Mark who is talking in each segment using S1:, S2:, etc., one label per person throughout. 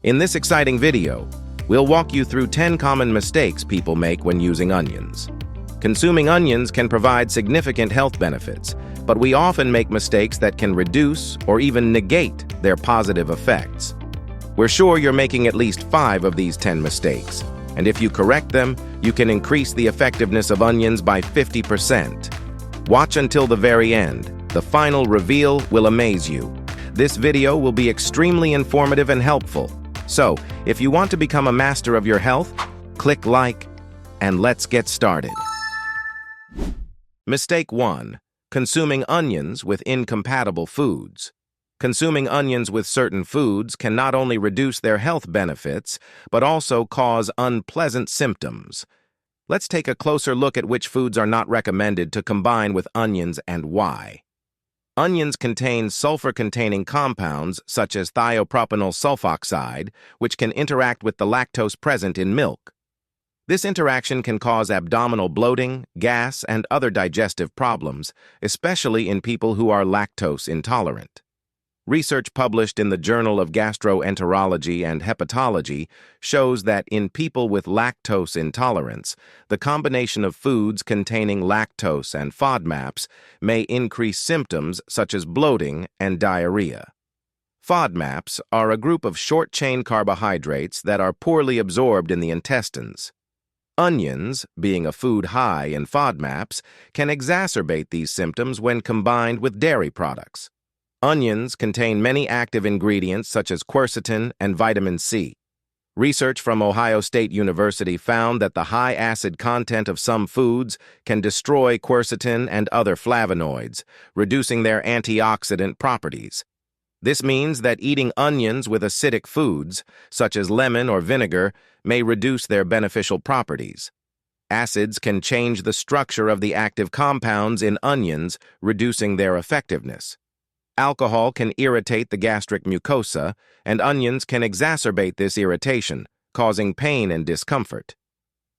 S1: In this exciting video, we'll walk you through 10 common mistakes people make when using onions. Consuming onions can provide significant health benefits, but we often make mistakes that can reduce or even negate their positive effects. We're sure you're making at least 5 of these 10 mistakes, and if you correct them, you can increase the effectiveness of onions by 50%. Watch until the very end. The final reveal will amaze you. This video will be extremely informative and helpful. So, if you want to become a master of your health, click like, and let's get started. Mistake 1. Consuming onions with incompatible foods. Consuming onions with certain foods can not only reduce their health benefits, but also cause unpleasant symptoms. Let's take a closer look at which foods are not recommended to combine with onions and why. Onions contain sulfur-containing compounds such as thiopropanol sulfoxide, which can interact with the lactose present in milk. This interaction can cause abdominal bloating, gas, and other digestive problems, especially in people who are lactose intolerant. Research published in the Journal of Gastroenterology and Hepatology shows that in people with lactose intolerance, the combination of foods containing lactose and FODMAPs may increase symptoms such as bloating and diarrhea. FODMAPs are a group of short-chain carbohydrates that are poorly absorbed in the intestines. Onions, being a food high in FODMAPs, can exacerbate these symptoms when combined with dairy products. Onions contain many active ingredients such as quercetin and vitamin C. Research from Ohio State University found that the high acid content of some foods can destroy quercetin and other flavonoids, reducing their antioxidant properties. This means that eating onions with acidic foods, such as lemon or vinegar, may reduce their beneficial properties. Acids can change the structure of the active compounds in onions, reducing their effectiveness. Alcohol can irritate the gastric mucosa, and onions can exacerbate this irritation, causing pain and discomfort.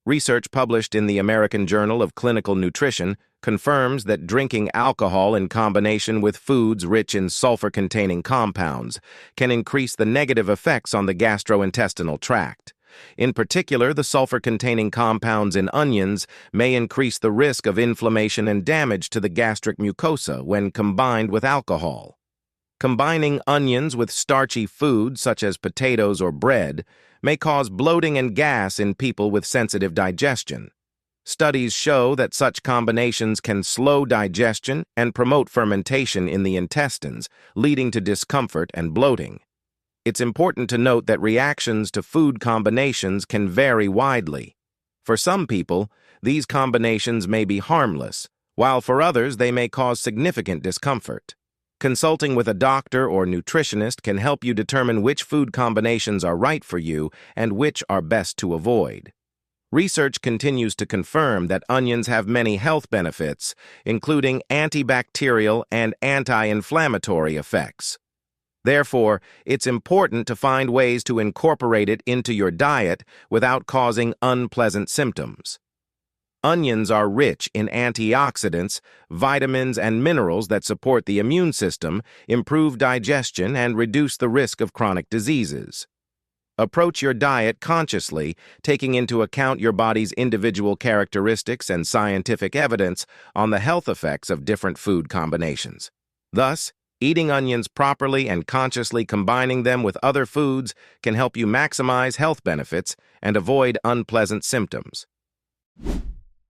S1: Research published in the American Journal of Clinical Nutrition confirms that drinking alcohol in combination with foods rich in sulfur-containing compounds can increase the negative effects on the gastrointestinal tract. In particular, the sulfur-containing compounds in onions may increase the risk of inflammation and damage to the gastric mucosa when combined with alcohol. Combining onions with starchy foods such as potatoes or bread may cause bloating and gas in people with sensitive digestion. Studies show that such combinations can slow digestion and promote fermentation in the intestines, leading to discomfort and bloating. It's important to note that reactions to food combinations can vary widely. For some people, these combinations may be harmless, while for others they may cause significant discomfort. Consulting with a doctor or nutritionist can help you determine which food combinations are right for you and which are best to avoid. Research continues to confirm that onions have many health benefits, including antibacterial and anti-inflammatory effects. Therefore, it's important to find ways to incorporate it into your diet without causing unpleasant symptoms. Onions are rich in antioxidants, vitamins, and minerals that support the immune system, improve digestion, and reduce the risk of chronic diseases. Approach your diet consciously, taking into account your body's individual characteristics and scientific evidence on the health effects of different food combinations. Thus, eating onions properly and consciously combining them with other foods can help you maximize health benefits and avoid unpleasant symptoms.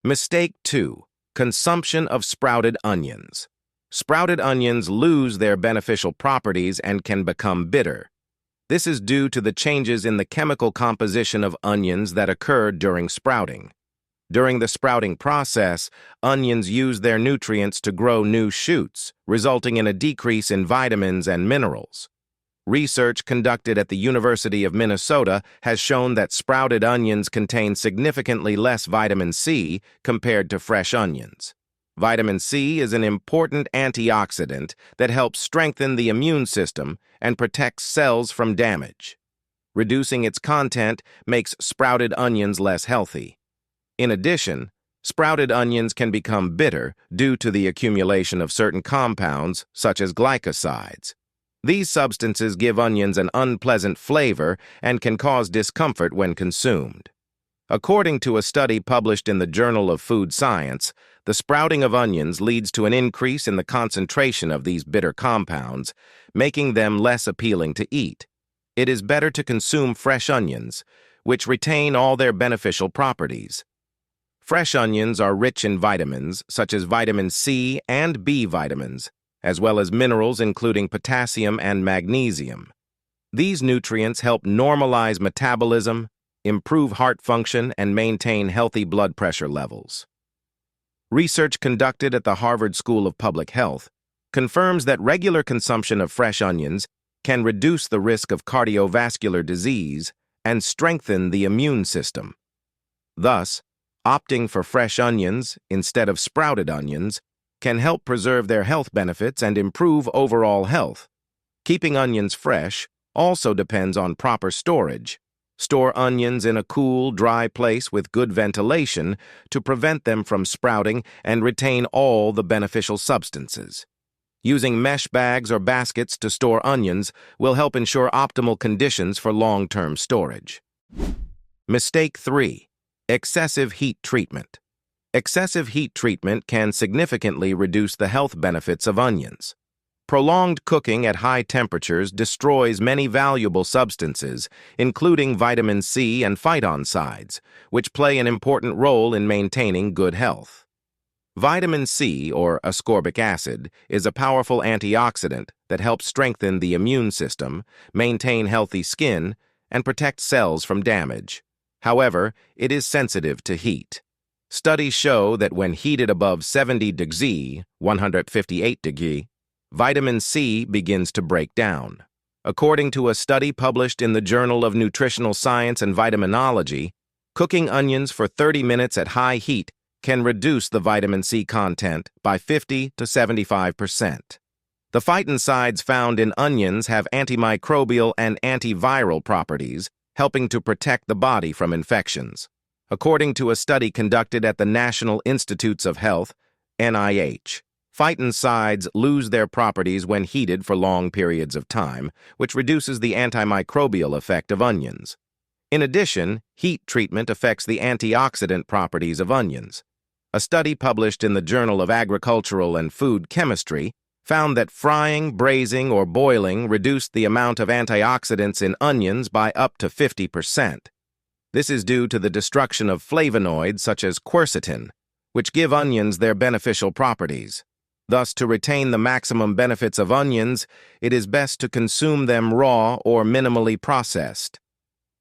S1: Mistake 2. Consumption of sprouted onions. Sprouted onions lose their beneficial properties and can become bitter. This is due to the changes in the chemical composition of onions that occur during sprouting. During the sprouting process, onions use their nutrients to grow new shoots, resulting in a decrease in vitamins and minerals. Research conducted at the University of Minnesota has shown that sprouted onions contain significantly less vitamin C compared to fresh onions. Vitamin C is an important antioxidant that helps strengthen the immune system and protects cells from damage. Reducing its content makes sprouted onions less healthy. In addition, sprouted onions can become bitter due to the accumulation of certain compounds, such as glycosides. These substances give onions an unpleasant flavor and can cause discomfort when consumed. According to a study published in the Journal of Food Science, the sprouting of onions leads to an increase in the concentration of these bitter compounds, making them less appealing to eat. It is better to consume fresh onions, which retain all their beneficial properties. Fresh onions are rich in vitamins, such as vitamin C and B vitamins, as well as minerals including potassium and magnesium. These nutrients help normalize metabolism, improve heart function, and maintain healthy blood pressure levels. Research conducted at the Harvard School of Public Health confirms that regular consumption of fresh onions can reduce the risk of cardiovascular disease and strengthen the immune system. Thus, opting for fresh onions instead of sprouted onions can help preserve their health benefits and improve overall health. Keeping onions fresh also depends on proper storage. Store onions in a cool, dry place with good ventilation to prevent them from sprouting and retain all the beneficial substances. Using mesh bags or baskets to store onions will help ensure optimal conditions for long-term storage. Mistake 3. Excessive heat treatment. Excessive heat treatment can significantly reduce the health benefits of onions. Prolonged cooking at high temperatures destroys many valuable substances, including vitamin C and phytoncides, which play an important role in maintaining good health. Vitamin C, or ascorbic acid, is a powerful antioxidant that helps strengthen the immune system, maintain healthy skin, and protect cells from damage. However, it is sensitive to heat. Studies show that when heated above 70 degrees, 158 degrees, vitamin C begins to break down. According to a study published in the Journal of Nutritional Science and Vitaminology, cooking onions for 30 minutes at high heat can reduce the vitamin C content by 50 to 75%. The phytoncides found in onions have antimicrobial and antiviral properties, helping to protect the body from infections. According to a study conducted at the National Institutes of Health, NIH, phytoncides lose their properties when heated for long periods of time, which reduces the antimicrobial effect of onions. In addition, heat treatment affects the antioxidant properties of onions. A study published in the Journal of Agricultural and Food Chemistry found that frying, braising, or boiling reduced the amount of antioxidants in onions by up to 50%. This is due to the destruction of flavonoids such as quercetin, which give onions their beneficial properties. Thus, to retain the maximum benefits of onions, it is best to consume them raw or minimally processed.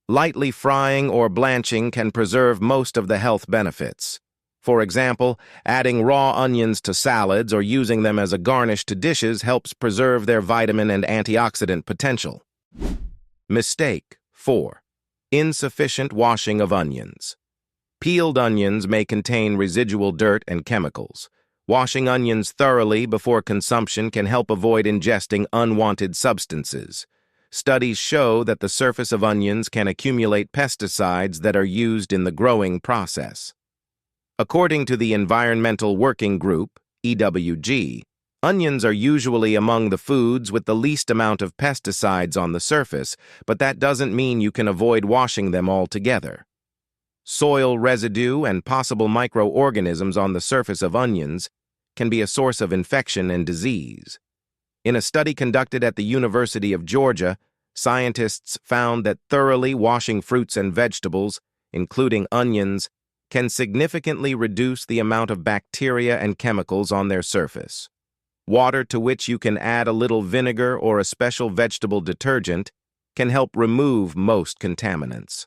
S1: Lightly frying or blanching can preserve most of the health benefits. For example, adding raw onions to salads or using them as a garnish to dishes helps preserve their vitamin and antioxidant potential. Mistake 4. Insufficient washing of onions. Peeled onions may contain residual dirt and chemicals. Washing onions thoroughly before consumption can help avoid ingesting unwanted substances. Studies show that the surface of onions can accumulate pesticides that are used in the growing process. According to the Environmental Working Group, EWG, onions are usually among the foods with the least amount of pesticides on the surface, but that doesn't mean you can avoid washing them altogether. Soil residue and possible microorganisms on the surface of onions can be a source of infection and disease. In a study conducted at the University of Georgia, scientists found that thoroughly washing fruits and vegetables, including onions, can significantly reduce the amount of bacteria and chemicals on their surface. Water to which you can add a little vinegar or a special vegetable detergent can help remove most contaminants.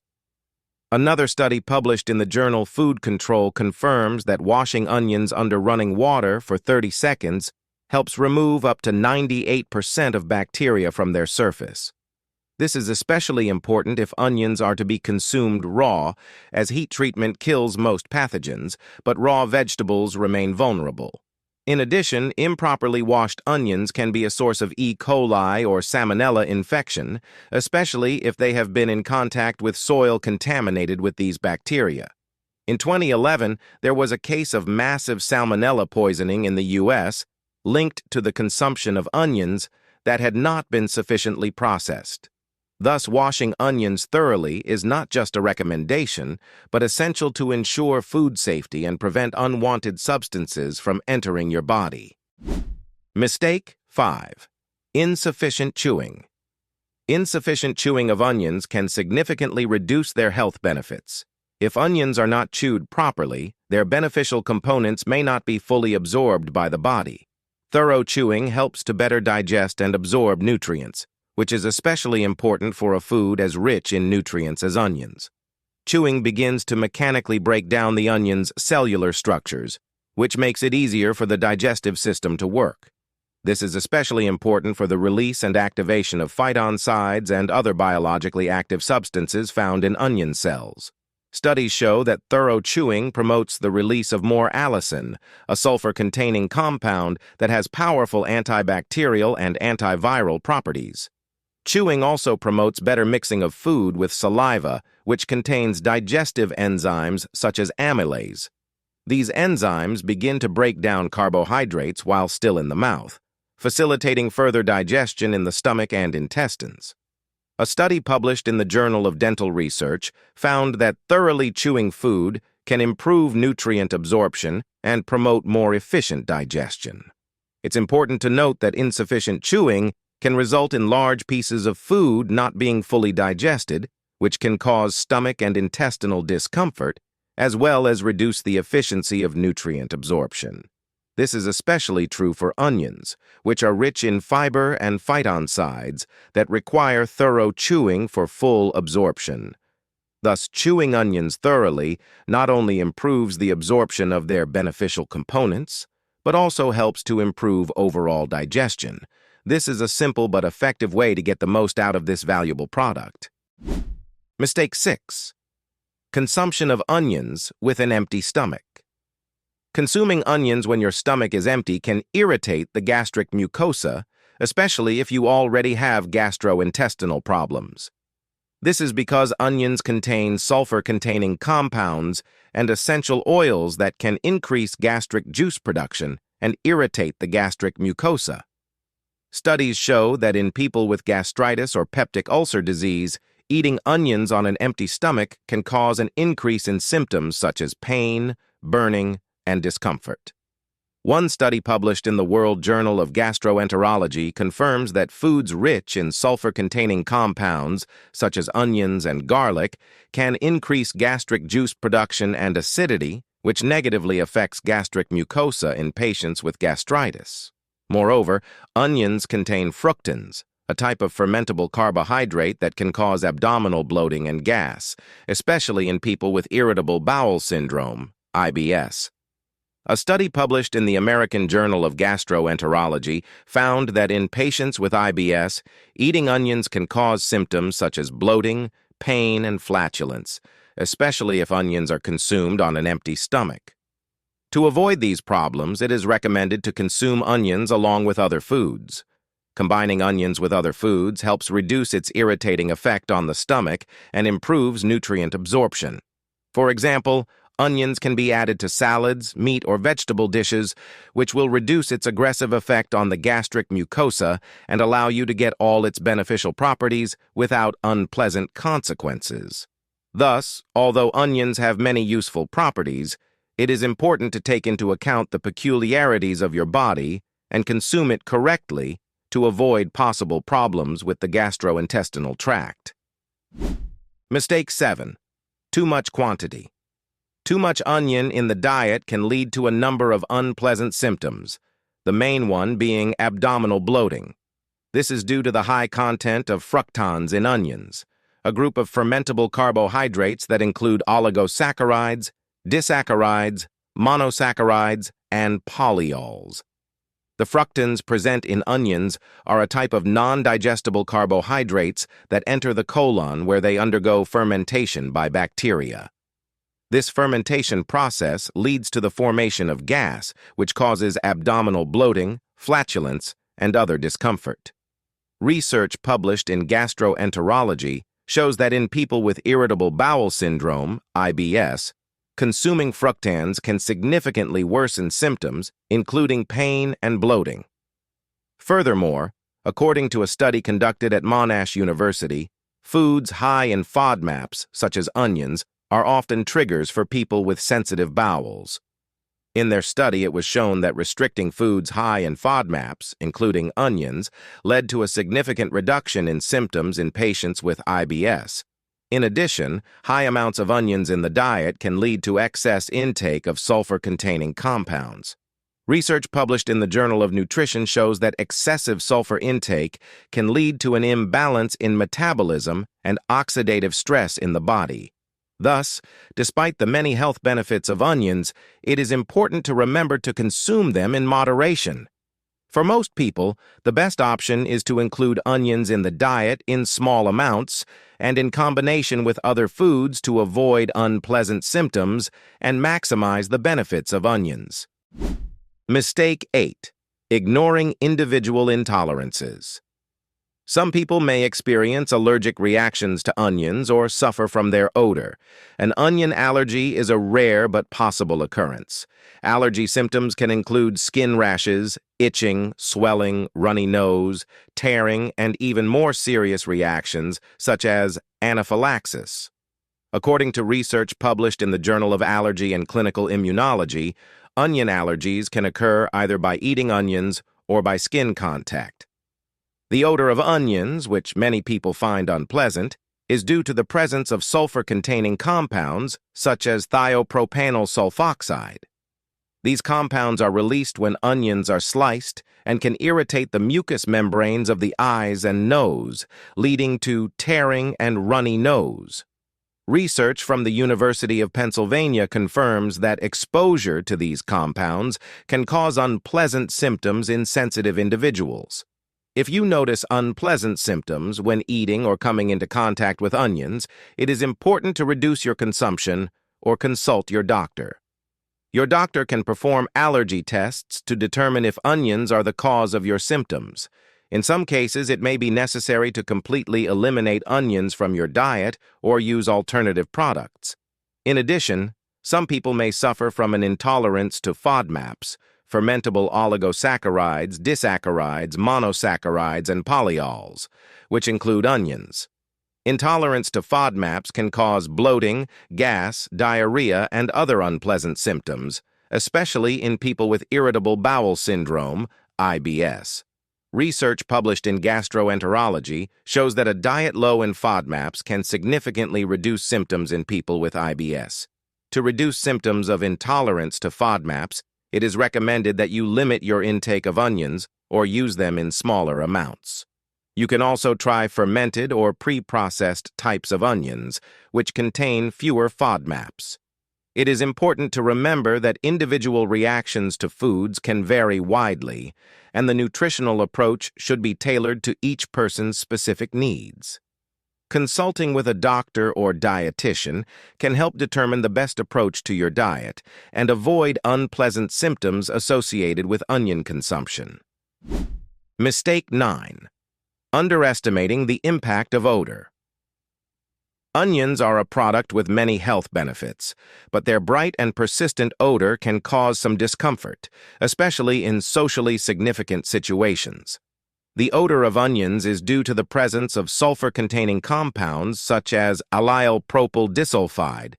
S1: Another study published in the journal Food Control confirms that washing onions under running water for 30 seconds helps remove up to 98% of bacteria from their surface. This is especially important if onions are to be consumed raw, as heat treatment kills most pathogens, but raw vegetables remain vulnerable. In addition, improperly washed onions can be a source of E. coli or salmonella infection, especially if they have been in contact with soil contaminated with these bacteria. In 2011, there was a case of massive salmonella poisoning in the U.S. linked to the consumption of onions that had not been sufficiently processed. Thus, washing onions thoroughly is not just a recommendation, but essential to ensure food safety and prevent unwanted substances from entering your body. Mistake 5. Insufficient chewing. Insufficient chewing of onions can significantly reduce their health benefits. If onions are not chewed properly, their beneficial components may not be fully absorbed by the body. Thorough chewing helps to better digest and absorb nutrients, which is especially important for a food as rich in nutrients as onions. Chewing begins to mechanically break down the onion's cellular structures, which makes it easier for the digestive system to work. This is especially important for the release and activation of phytoncides and other biologically active substances found in onion cells. Studies show that thorough chewing promotes the release of more allicin, a sulfur-containing compound that has powerful antibacterial and antiviral properties. Chewing also promotes better mixing of food with saliva, which contains digestive enzymes such as amylase. These enzymes begin to break down carbohydrates while still in the mouth, facilitating further digestion in the stomach and intestines. A study published in the Journal of Dental Research found that thoroughly chewing food can improve nutrient absorption and promote more efficient digestion. It's important to note that insufficient chewing can result in large pieces of food not being fully digested, which can cause stomach and intestinal discomfort, as well as reduce the efficiency of nutrient absorption. This is especially true for onions, which are rich in fiber and phytoncides that require thorough chewing for full absorption. Thus, chewing onions thoroughly not only improves the absorption of their beneficial components, but also helps to improve overall digestion. This is a simple but effective way to get the most out of this valuable product. Mistake 6. Consumption of onions with an empty stomach. Consuming onions when your stomach is empty can irritate the gastric mucosa, especially if you already have gastrointestinal problems. This is because onions contain sulfur-containing compounds and essential oils that can increase gastric juice production and irritate the gastric mucosa. Studies show that in people with gastritis or peptic ulcer disease, eating onions on an empty stomach can cause an increase in symptoms such as pain, burning, and discomfort. One study published in the World Journal of Gastroenterology confirms that foods rich in sulfur-containing compounds, such as onions and garlic, can increase gastric juice production and acidity, which negatively affects gastric mucosa in patients with gastritis. Moreover, onions contain fructans, a type of fermentable carbohydrate that can cause abdominal bloating and gas, especially in people with irritable bowel syndrome, IBS. A study published in the American Journal of Gastroenterology found that in patients with IBS, eating onions can cause symptoms such as bloating, pain, and flatulence, especially if onions are consumed on an empty stomach. To avoid these problems, it is recommended to consume onions along with other foods. Combining onions with other foods helps reduce its irritating effect on the stomach and improves nutrient absorption. For example, onions can be added to salads, meat, or vegetable dishes, which will reduce its aggressive effect on the gastric mucosa and allow you to get all its beneficial properties without unpleasant consequences. Thus, although onions have many useful properties, it is important to take into account the peculiarities of your body and consume it correctly to avoid possible problems with the gastrointestinal tract. Mistake 7. Too much quantity. Too much onion in the diet can lead to a number of unpleasant symptoms, the main one being abdominal bloating. This is due to the high content of fructans in onions, a group of fermentable carbohydrates that include oligosaccharides, disaccharides, monosaccharides, and polyols. The fructans present in onions are a type of non-digestible carbohydrates that enter the colon where they undergo fermentation by bacteria. This fermentation process leads to the formation of gas, which causes abdominal bloating, flatulence, and other discomfort. Research published in Gastroenterology shows that in people with irritable bowel syndrome, IBS, consuming fructans can significantly worsen symptoms, including pain and bloating. Furthermore, According to a study conducted at Monash University, foods high in FODMAPs, such as onions, are often triggers for people with sensitive bowels. In their study, it was shown that restricting foods high in FODMAPs, including onions, led to a significant reduction in symptoms in patients with IBS. In addition, high amounts of onions in the diet can lead to excess intake of sulfur-containing compounds. Research published in the Journal of Nutrition shows that excessive sulfur intake can lead to an imbalance in metabolism and oxidative stress in the body. Thus, despite the many health benefits of onions, it is important to remember to consume them in moderation. For most people, the best option is to include onions in the diet in small amounts and in combination with other foods to avoid unpleasant symptoms and maximize the benefits of onions. Mistake 8. Ignoring individual intolerances. Some people may experience allergic reactions to onions or suffer from their odor. An onion allergy is a rare but possible occurrence. Allergy symptoms can include skin rashes, itching, swelling, runny nose, tearing, and even more serious reactions such as anaphylaxis. According to research published in the Journal of Allergy and Clinical Immunology, onion allergies can occur either by eating onions or by skin contact. The odor of onions, which many people find unpleasant, is due to the presence of sulfur-containing compounds such as thiopropanol sulfoxide. These compounds are released when onions are sliced and can irritate the mucous membranes of the eyes and nose, leading to tearing and runny nose. Research from the University of Pennsylvania confirms that exposure to these compounds can cause unpleasant symptoms in sensitive individuals. If you notice unpleasant symptoms when eating or coming into contact with onions, it is important to reduce your consumption or consult your doctor. Your doctor can perform allergy tests to determine if onions are the cause of your symptoms. In some cases, it may be necessary to completely eliminate onions from your diet or use alternative products. In addition, some people may suffer from an intolerance to FODMAPs, fermentable oligosaccharides, disaccharides, monosaccharides, and polyols, which include onions. Intolerance to FODMAPs can cause bloating, gas, diarrhea, and other unpleasant symptoms, especially in people with irritable bowel syndrome, IBS. Research published in Gastroenterology shows that a diet low in FODMAPs can significantly reduce symptoms in people with IBS. To reduce symptoms of intolerance to FODMAPs, it is recommended that you limit your intake of onions or use them in smaller amounts. You can also try fermented or pre-processed types of onions, which contain fewer FODMAPs. It is important to remember that individual reactions to foods can vary widely, and the nutritional approach should be tailored to each person's specific needs. Consulting with a doctor or dietitian can help determine the best approach to your diet and avoid unpleasant symptoms associated with onion consumption. Mistake 9. Underestimating the impact of odor. Onions are a product with many health benefits, but their bright and persistent odor can cause some discomfort, especially in socially significant situations. The odor of onions is due to the presence of sulfur-containing compounds such as allyl propyl disulfide,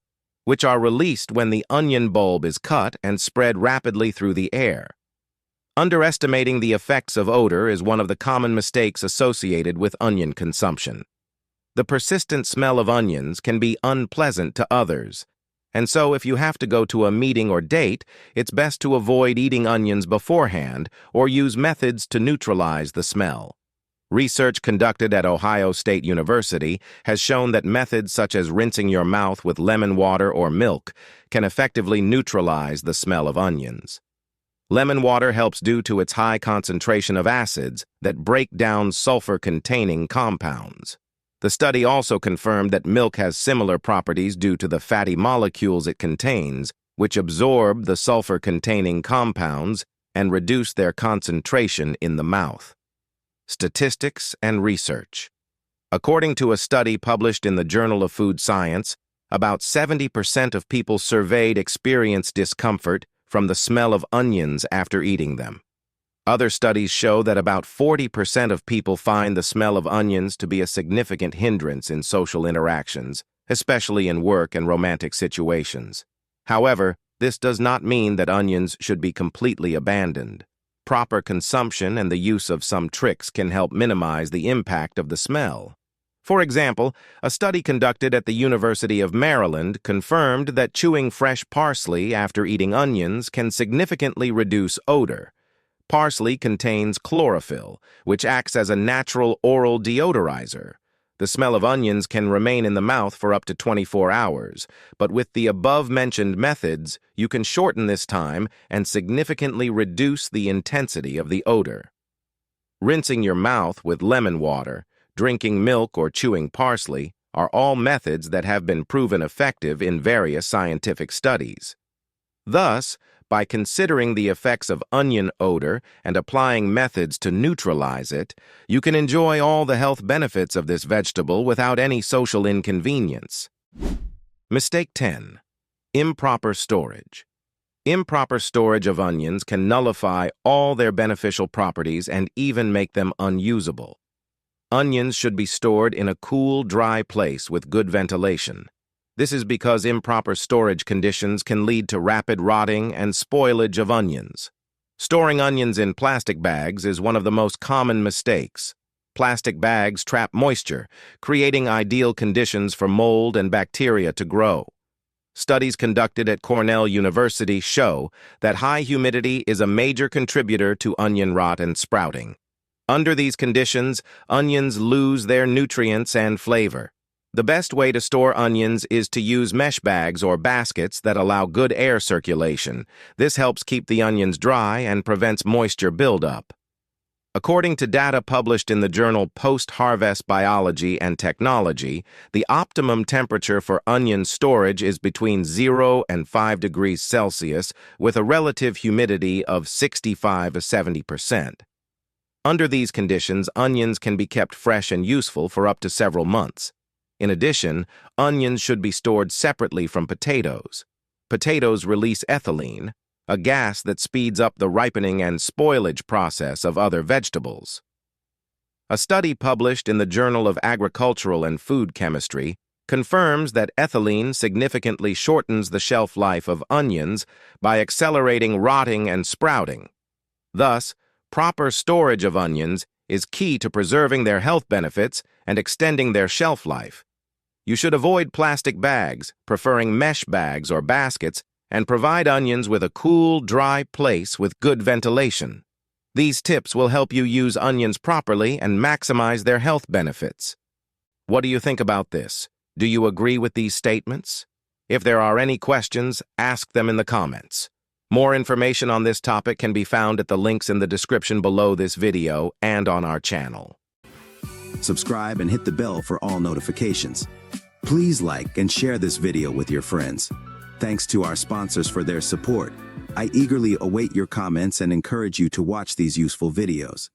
S1: which are released when the onion bulb is cut and spread rapidly through the air. Underestimating the effects of odor is one of the common mistakes associated with onion consumption. The persistent smell of onions can be unpleasant to others, and so if you have to go to a meeting or date, it's best to avoid eating onions beforehand or use methods to neutralize the smell. Research conducted at Ohio State University has shown that methods such as rinsing your mouth with lemon water or milk can effectively neutralize the smell of onions. Lemon water helps due to its high concentration of acids that break down sulfur-containing compounds. The study also confirmed that milk has similar properties due to the fatty molecules it contains, which absorb the sulfur-containing compounds and reduce their concentration in the mouth. Statistics and research. According to a study published in the Journal of Food Science, about 70% of people surveyed experienced discomfort from the smell of onions after eating them. Other studies show that about 40% of people find the smell of onions to be a significant hindrance in social interactions, especially in work and romantic situations. However, this does not mean that onions should be completely abandoned. Proper consumption and the use of some tricks can help minimize the impact of the smell. For example, a study conducted at the University of Maryland confirmed that chewing fresh parsley after eating onions can significantly reduce odor. Parsley contains chlorophyll, which acts as a natural oral deodorizer. The smell of onions can remain in the mouth for up to 24 hours, but with the above-mentioned methods, you can shorten this time and significantly reduce the intensity of the odor. Rinsing your mouth with lemon water, drinking milk, or chewing parsley are all methods that have been proven effective in various scientific studies. Thus, by considering the effects of onion odor and applying methods to neutralize it, you can enjoy all the health benefits of this vegetable without any social inconvenience. Mistake 10. Improper storage. Improper storage of onions can nullify all their beneficial properties and even make them unusable. Onions should be stored in a cool, dry place with good ventilation. This is because improper storage conditions can lead to rapid rotting and spoilage of onions. Storing onions in plastic bags is one of the most common mistakes. Plastic bags trap moisture, creating ideal conditions for mold and bacteria to grow. Studies conducted at Cornell University show that high humidity is a major contributor to onion rot and sprouting. Under these conditions, onions lose their nutrients and flavor. The best way to store onions is to use mesh bags or baskets that allow good air circulation. This helps keep the onions dry and prevents moisture buildup. According to data published in the journal Post-Harvest Biology and Technology, the optimum temperature for onion storage is between 0 and 5 degrees Celsius with a relative humidity of 65 to 70%. Under these conditions, onions can be kept fresh and useful for up to several months. In addition, onions should be stored separately from potatoes. Potatoes release ethylene, a gas that speeds up the ripening and spoilage process of other vegetables. A study published in the Journal of Agricultural and Food Chemistry confirms that ethylene significantly shortens the shelf life of onions by accelerating rotting and sprouting. Thus, proper storage of onions is key to preserving their health benefits and extending their shelf life. You should avoid plastic bags, preferring mesh bags or baskets, and provide onions with a cool, dry place with good ventilation. These tips will help you use onions properly and maximize their health benefits. What do you think about this? Do you agree with these statements? If there are any questions, ask them in the comments. More information on this topic can be found at the links in the description below this video and on our channel.
S2: Subscribe and hit the bell for all notifications. Please like and share this video with your friends. Thanks to our sponsors for their support. I eagerly await your comments and encourage you to watch these useful videos.